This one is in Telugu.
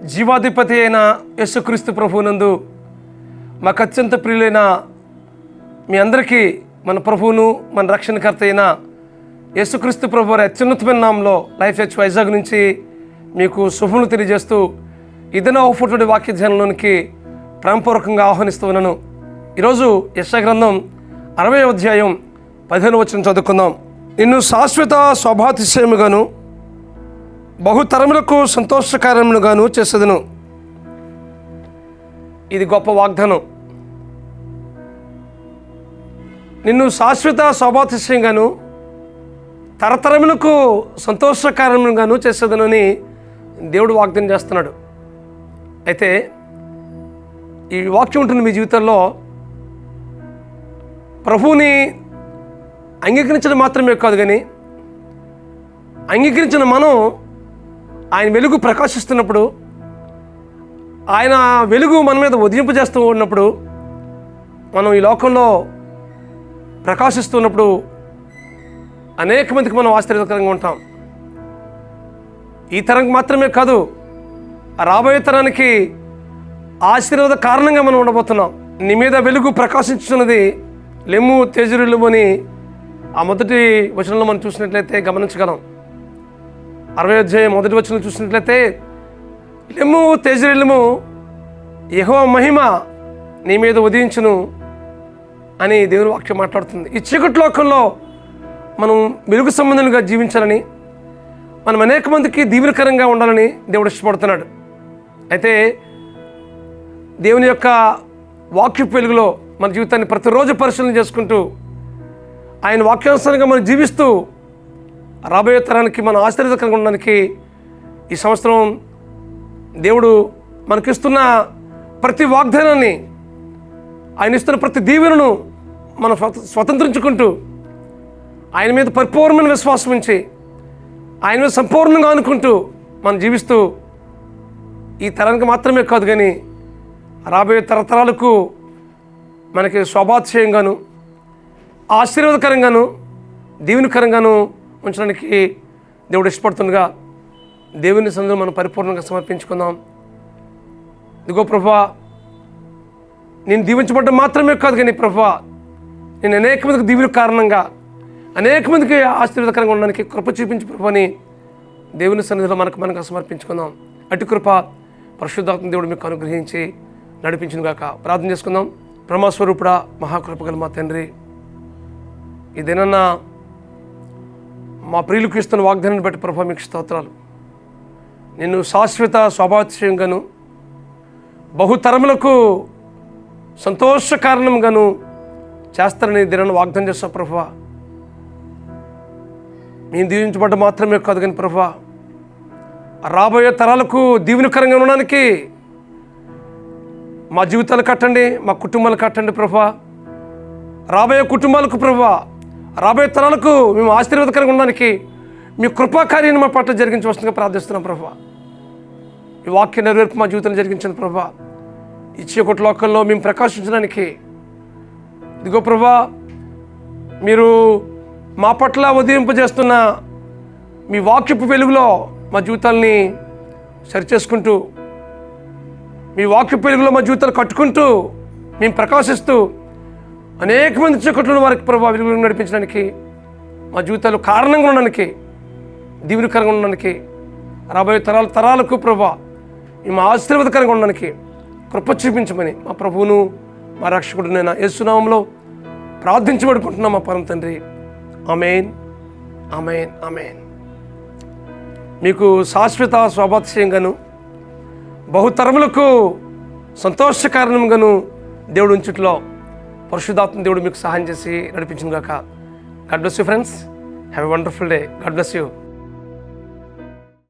జీవాధిపతి అయిన యేసుక్రీస్తు ప్రభువునందు మాకు అత్యంత ప్రియులైన మీ అందరికీ మన ప్రభువును మన రక్షణకర్త అయిన యేసుక్రీస్తు ప్రభు వారి అత్యున్నతమైన నామంలో లైఫ్ చర్చ్ వైజాగ్ నుంచి మీకు శుభములు తెలియజేస్తూ ఇదన ఫోటోడి వాక్య ధ్యానంలోనికి ప్రేమపూర్వకంగా ఆహ్వానిస్తూ ఉన్నాను. ఈరోజు యెషయా గ్రంథం 60వ అధ్యాయం 15వ వచనం చదువుకుందాం. నిన్ను శాశ్వత శోభాతిశయముగాను బహుతరములకు సంతోషకార్యముగాను చేసేదను. ఇది గొప్ప వాగ్దానం. నిన్ను శాశ్వత శోభాతిశయంగాను తరతరములకు సంతోషకార్యముగాను చేసేదను అని దేవుడు వాగ్దానం చేస్తున్నాడు. అయితే ఈ వాక్యం ఉంటుంది మీ జీవితంలో ప్రభువుని అంగీకరించడం మాత్రమే కాదు, కానీ అంగీకరించిన మనం ఆయన వెలుగు ప్రకాశిస్తున్నప్పుడు, ఆయన వెలుగు మన మీద ఉదయింపజేస్తూ ఉన్నప్పుడు, మనం ఈ లోకంలో ప్రకాశిస్తున్నప్పుడు అనేక మందికి మనం ఆశ్చర్యకరంగా ఉంటాం. ఈ తరానికి మాత్రమే కాదు, రాబోయే తరానికి ఆశీర్వాద కారణంగా మనం ఉండబోతున్నాం. నీ మీద వెలుగు ప్రకాశించుతున్నది, లెమ్ము తేజరిల్లుము అని ఆ మొదటి వచనంలో మనం చూసినట్లయితే గమనించగలం. 60వ అధ్యాయం మొదటి వచనం చూసినట్లయితే, లెమ్ము తేజరిల్లుము, యెహోవా మహిమ నీ మీద ఉదయించును అని దేవుని వాక్యం మాట్లాడుతుంది. ఈ చీకటి లోకంలో మనం వెలుగు సంబంధంగా జీవించాలని, మనం అనేక మందికి దీవెనకరంగా ఉండాలని దేవుడు ఇష్టపడుతున్నాడు. అయితే దేవుని యొక్క వాక్యపు వెలుగులో మన జీవితాన్ని ప్రతిరోజు పరిశీలన చేసుకుంటూ ఆయన వాక్యానుసారంగా మనం జీవిస్తూ రాబోయే తరానికి మనం ఆశీర్వాదకరంగా ఉండడానికి ఈ సంవత్సరం దేవుడు మనకిస్తున్న ప్రతి వాగ్దానాన్ని, ఆయన ఇస్తున్న ప్రతి దీవెనను మనం స్వతంత్రించుకుంటూ ఆయన మీద పరిపూర్ణమైన విశ్వాసం ఉంచి ఆయన మీద సంపూర్ణంగా అనుకుంటూ మనం జీవిస్తూ ఈ తరానికి మాత్రమే కాదు, కానీ రాబోయే తరతరాలకు మనకి శోభాతిశయంగాను ఆశీర్వాదకరంగాను దీవెనకరంగాను ఉంచడానికి దేవుడు ఇష్టపడుతుండగా దేవుని సన్నిధిలో మనం పరిపూర్ణంగా సమర్పించుకుందాం. ఇదిగో ప్రభువా, నేను దీవించబడ్డం మాత్రమే కాదు, కానీ ప్రభువా, నేను అనేక మందికి దీవెన కారణంగా అనేక మందికి ఆశీర్వాదకరంగా ఉండడానికి కృప చూపించి ప్రభు అని దేవుని సన్నిధిలో మనకు సమర్పించుకుందాం. అటు కృప పరిశుద్ధాత్మ దేవుడు మీకు అనుగ్రహించి నడిపించును గాక. ప్రార్థన చేసుకుందాం. బ్రహ్మస్వరూపుడా, మహాకృపగల మా తండ్రి, ఇదేనన్నా మా ప్రియులకు ఇస్తున్న వాగ్దానాన్ని బట్టి ప్రభు మీకు స్తోత్రాలు. నిన్ను శాశ్వత స్వాభాతిశయంగాను బహుతరములకు సంతోష కారణంగాను చేస్తారని దినాన్ని వాగ్దానం చేస్తావు ప్రభువా. మేము దీవించబడ్డ మాత్రమే కాదు, కానీ ప్రభువా, రాబోయే తరాలకు దీవెనకరంగా ఉండడానికి మా జీవితాలు కట్టండి, మా కుటుంబాలు కట్టండి ప్రభువా. రాబోయే కుటుంబాలకు ప్రభువా, రాబోయే తరాలకు మేము ఆశీర్వాదకరంగా ఉండడానికి మీ కృపాకార్యాన్ని మా పట్ల జరిగించవలసిందిగా ప్రార్థిస్తున్నాం ప్రభువా. ఈ వాక్య నెరవేర్పు మా జీవితంలో జరిగించండి ప్రభువా. ఈ చీకటి లోకంలో మేము ప్రకాశించడానికి ఇదిగో ప్రభువా, మీరు మా పట్ల ఉదయింపజేస్తున్న మీ వాక్యపు వెలుగులో మా జీవితాల్ని సరిచేసుకుంటూ, మీ వాక్యపు వెలుగులో మా జీవితాలు కట్టుకుంటూ మేము ప్రకాశిస్తూ అనేక మంది చీకట్లను వారికి ప్రభావ వెలుగులను నడిపించడానికి, మా జీవితాలు కారణంగా ఉండడానికి, దీవెనకరంగా ఉండడానికి, రాబోయే తరాలకు ప్రభావ మేము ఆశీర్వాదకరంగా ఉండడానికి కృప చూపించమని మా ప్రభువును మా రక్షకుడునైన యేసు నామములో ప్రార్థించబడుకుంటున్నాం మా పరమ తండ్రి. ఆమేన్, ఆమేన్, ఆమేన్. మీకు శాశ్వత స్వాభాతిశయంగాను బహుతరములకు సంతోష కారణంగాను దేవుడు ఉంచుట్లో పరిశుద్ధాత్మ దేవుడు మీకు సహాయం చేసి నడిపించును గాక. God bless you friends. Have a wonderful day. God bless you.